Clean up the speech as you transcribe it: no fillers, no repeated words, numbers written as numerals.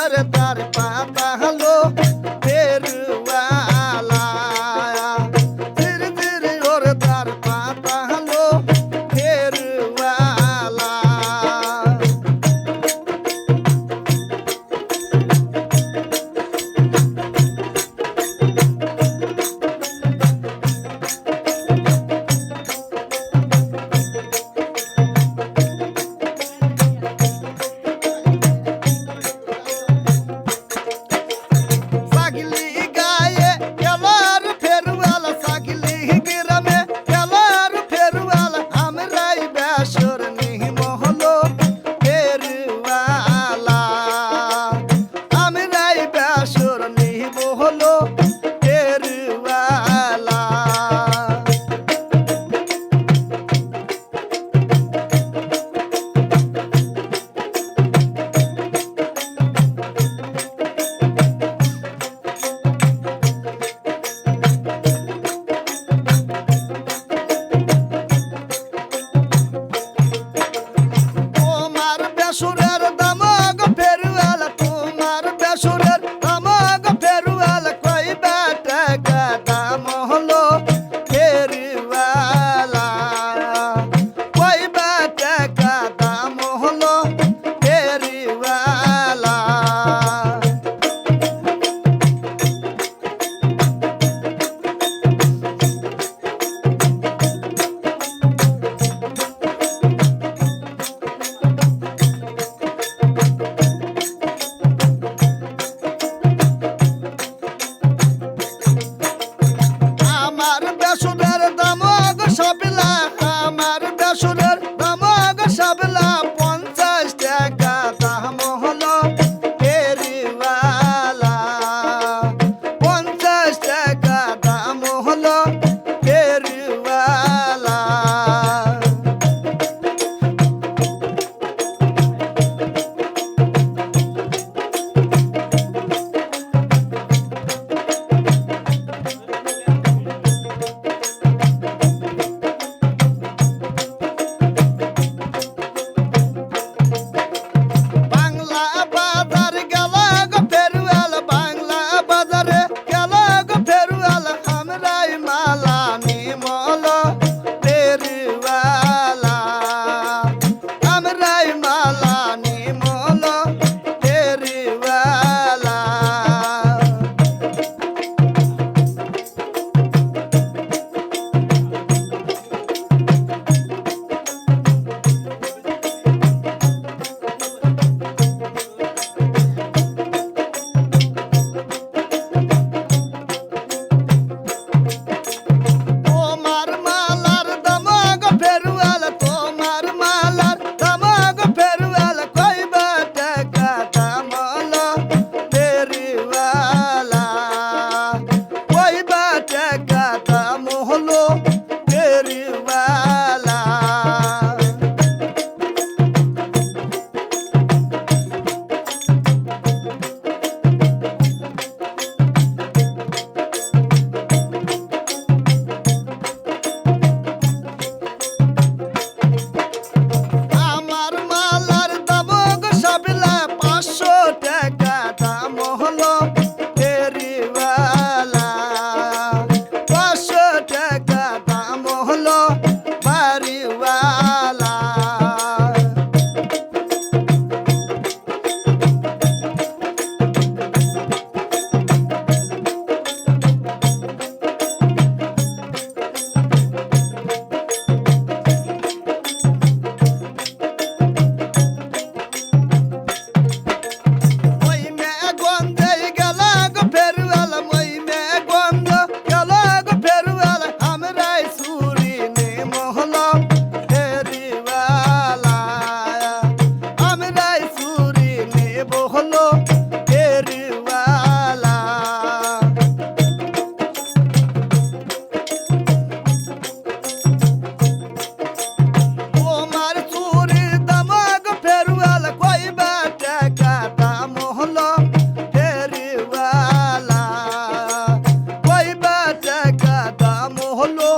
ওরে তার পাতা হলো ফেরওয়ালা ধীরে ধীরে ওরে তার পাতা হলো ফেরওয়ালা ছাগলি গায়ে গেলার ফেরওয়ালা ছাগলি গ্রামে গেলার ফেরওয়ালা আমরাই বেসর নিমহলো ফেরওয়ালা আমরাই বেসর নিমহলো ফেরওয়ালা তোমার বেসুরের দামগ ফেরওয়ালা তোমার বেসুরের দামগ ফেরওয়ালা কইবা টাকা দাম হলো ফেরওয়ালা কইবা টাকা দাম হলো ফেরওয়ালা আমার বেসুরের দামগ সাবলা আমার বেসুরের দামগ সাবলা 50 টাকা দাম হলো ফেরওয়ালা 50 টাকা দাম হলো ফেরওয়ালা বাংলা বাজার গেল গো ফেরওয়ালা বাংলা বাজারে গেল গো ফেরওয়ালা আমরাই মালা নিমল ফেরওয়ালা আমরাই মালা নিমল ফেরওয়ালা তোমার মালার দামগ ফেরওয়ালা তোমার মালার দামগ ফেরওয়ালা কইবা টাকা দাম হলো ফেরওয়ালা কইবা টাকা দাম হলো ফেরওয়ালা আমার মালার দামগ সাবলা 500 টাকা দাম হলো ফেরওয়ালা 500 টাকা দাম হলো বাড়িওয়ালা ওই মে গন্ধে গেল গো ফেরওয়ালা ওই মে গন্ধ গেল গো ফেরওয়ালা আমরাই সুরি নিমহলো ফেরওয়ালা আমরাই সুরি নিমহলো ফেরওয়ালা তোমার চুরির দামগ ফেরওয়ালা কইবা টাকা দাম হলো ফেরওয়ালা কইবা টাকা দাম হলো